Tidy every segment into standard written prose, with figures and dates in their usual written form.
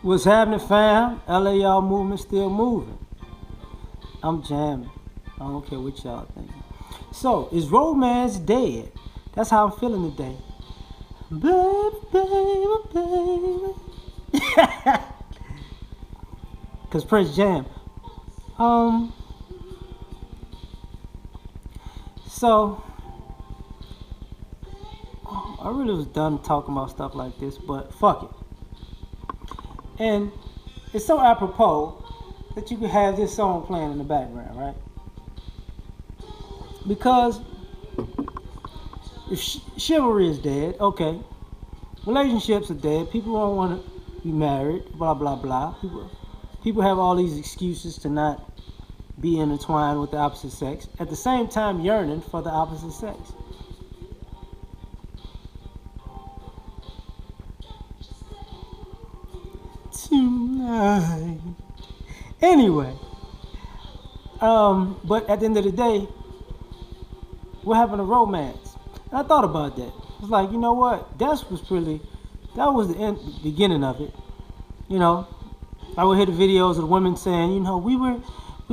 What's happening, fam? L.A.R movement still moving. I'm jamming. I don't care what y'all think. So, is romance dead? That's how I'm feeling today. Baby, baby, baby. Cause Prince Jam. So I really was done talking about stuff like this, but fuck it. And it's so apropos that you could have this song playing in the background, right? Because if chivalry is dead, okay, relationships are dead. People don't want to be married, blah blah blah. People have all these excuses to not be intertwined with the opposite sex. At the same time, yearning for the opposite sex. Tonight. Anyway, but at the end of the day, what happened to romance? And I thought about that. It's like, you know what? That was the beginning of it. You know, I would hear the videos of the women saying, you know, we're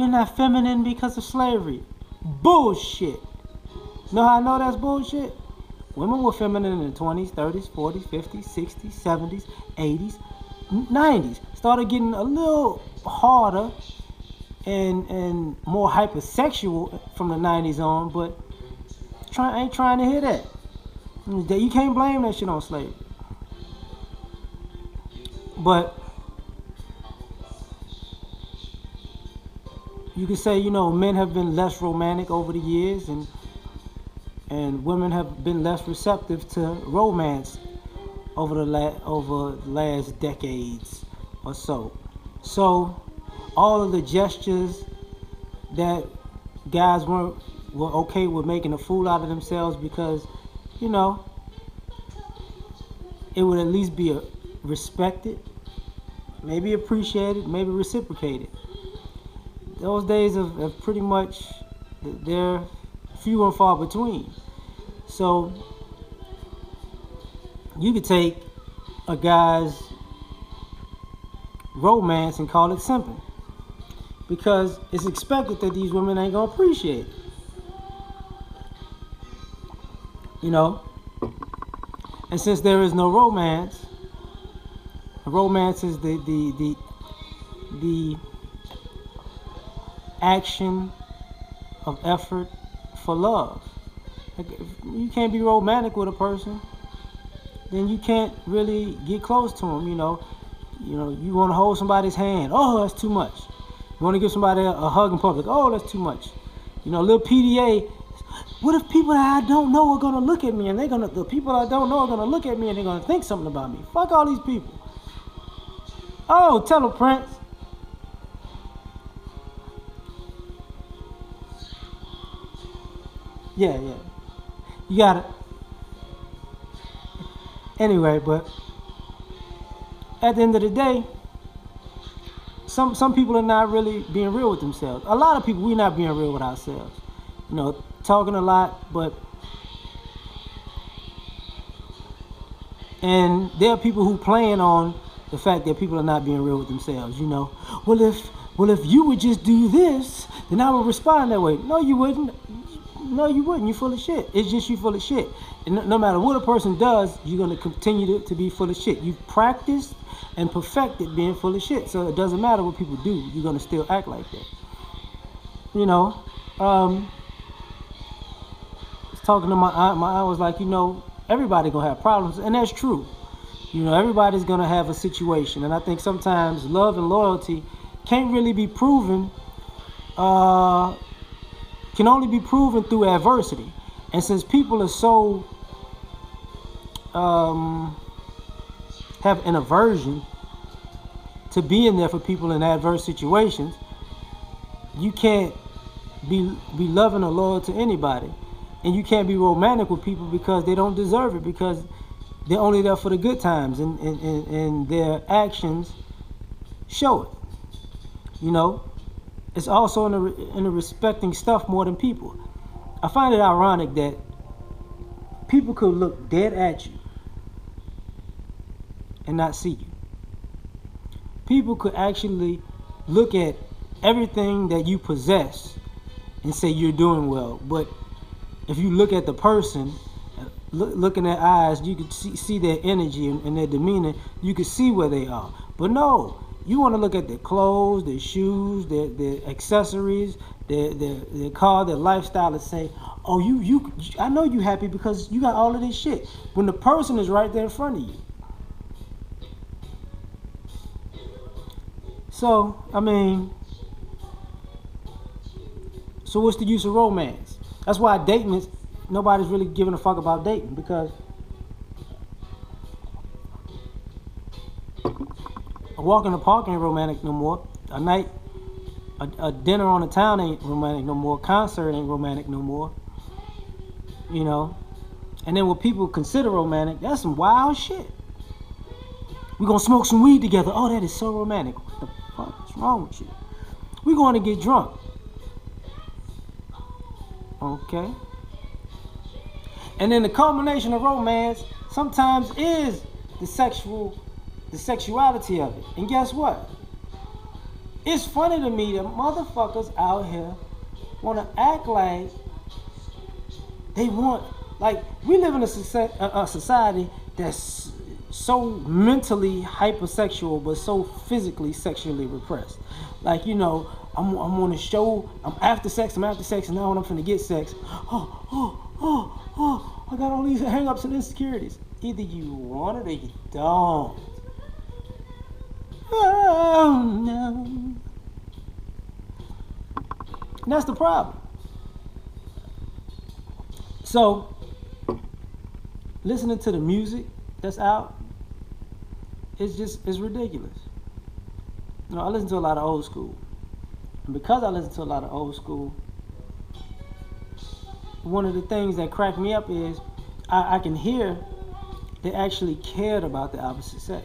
not feminine because of slavery. Bullshit. You know how I know that's bullshit? Women were feminine in the 20s, 30s, 40s, 50s, 60s, 70s, 80s, 90s. Started getting a little harder and more hypersexual from the 90s on, but ain't trying to hear that. You can't blame that shit on slavery. But you could say, you know, men have been less romantic over the years, and women have been less receptive to romance over the last decades or so. So all of the gestures that guys were okay with making a fool out of themselves because, you know, it would at least be respected, maybe appreciated, maybe reciprocated. Those days have pretty much, they're few and far between. So you could take a guy's romance and call it simping, because it's expected that these women ain't gonna appreciate it. You know? And since there is no romance is the action of effort for love. Like, if you can't be romantic with a person, then you can't really get close to them. You know, you want to hold somebody's hand. Oh, that's too much. You want to give somebody a hug in public. Oh, that's too much. You know, a little PDA. What if people that I don't know are gonna look at me, and the people I don't know are gonna look at me, and they're gonna think something about me? Fuck all these people. Oh, tell them, Prince. Yeah. You got it. Anyway, but at the end of the day, some people are not really being real with themselves. A lot of people, we're not being real with ourselves. You know, talking a lot, and there are people who playing on the fact that people are not being real with themselves. You know, well if you would just do this, then I would respond that way. No, you wouldn't. No, you wouldn't. You're full of shit. It's just you full of shit. And no matter what a person does, you're going to continue to be full of shit. You've practiced and perfected being full of shit. So it doesn't matter what people do. You're going to still act like that. You know, I was talking to my aunt. My aunt was like, you know, everybody going to have problems. And that's true. You know, everybody's going to have a situation. And I think sometimes love and loyalty can't really be proven, can only be proven through adversity. And since people are so have an aversion to being there for people in adverse situations, you can't be loving or loyal to anybody, and you can't be romantic with people because they don't deserve it, because they're only there for the good times, and their actions show it. You know, it's also in the respecting stuff more than people. I find it ironic that people could look dead at you and not see you. people could actually look at everything that you possess and say you're doing well. But if you look at the person, look in their eyes, you could see their energy and their demeanor. You could see where they are. But no, you want to look at their clothes, their shoes, their accessories, their car, their lifestyle, and say, oh, I know you happy because you got all of this shit. When the person is right there in front of you. So, I mean, so what's the use of romance? That's why nobody's really giving a fuck about dating, because a walk in the park ain't romantic no more. A dinner on the town ain't romantic no more. Concert ain't romantic no more. You know? And then what people consider romantic, that's some wild shit. We're gonna smoke some weed together. Oh, that is so romantic. What the fuck is wrong with you? We're going to get drunk. Okay? And then the culmination of romance sometimes is the sexuality of it. And guess what? It's funny to me that motherfuckers out here want to act like they want, like, we live in a society that's so mentally hypersexual but so physically sexually repressed. Like, you know, I'm on a show, I'm after sex, and now when I'm finna get sex, I got all these hang-ups and insecurities. Either you want it or you don't. Oh, no. And that's the problem. So, listening to the music that's out, it's ridiculous. You know, I listen to a lot of old school. And because I listen to a lot of old school, one of the things that cracked me up is I can hear they actually cared about the opposite sex.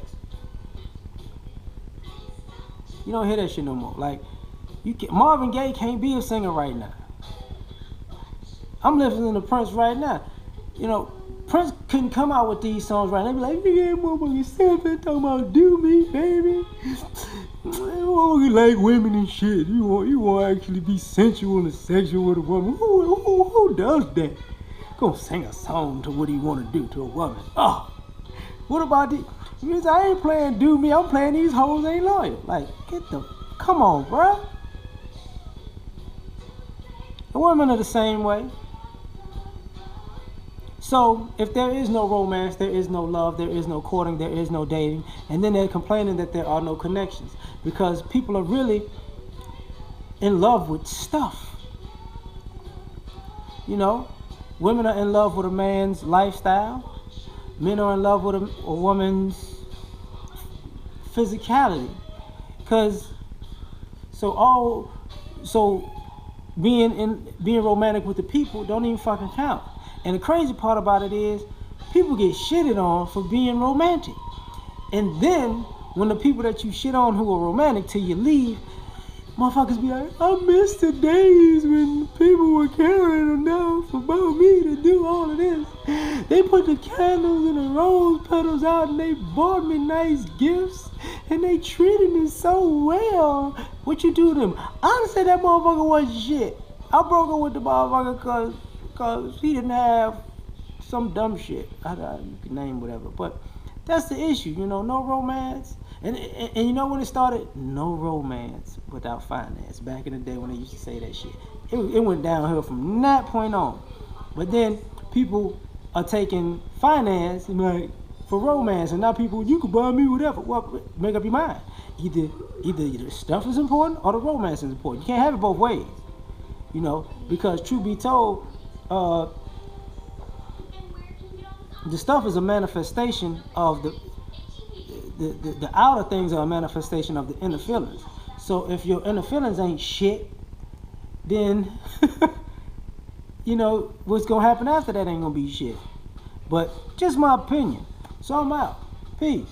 You don't hear that shit no more. Like, Marvin Gaye can't be a singer right now. I'm listening to Prince right now. You know, Prince couldn't come out with these songs right now. They'd be like, nigga, motherfucking something talking about do me, baby. You like women and shit. You want actually be sensual and sexual with a woman. Who does that? Go sing a song to what he want to do to a woman. Oh, what about the? I ain't playing do me. I'm playing these hoes ain't loyal. Like, come on, bruh. The women are the same way. So, if there is no romance, there is no love, there is no courting, there is no dating, and then they're complaining that there are no connections because people are really in love with stuff. You know, women are in love with a man's lifestyle. Men are in love with a woman's physicality. So being romantic with the people don't even fucking count. And the crazy part about it is people get shitted on for being romantic. And then when the people that you shit on who are romantic till you leave, motherfuckers be like, I miss the days when people were caring enough about me to do all of this. They put the candles and the rose petals out and they bought me nice gifts and they treated me so well. What you do to them? I said that motherfucker was shit. I broke up with the motherfucker because he didn't have some dumb shit. You can name whatever. But that's the issue, you know, no romance. And you know when it started? No romance without finance. Back in the day when they used to say that shit. It went downhill from that point on. But then people are taking finance and like for romance. And now people, you can buy me whatever. Well, make up your mind. Either the stuff is important or the romance is important. You can't have it both ways. You know, because truth be told, the stuff is a manifestation of the outer things are a manifestation of the inner feelings. So if your inner feelings ain't shit, then you know what's gonna happen after that ain't gonna be shit. But just my opinion. So I'm out. Peace.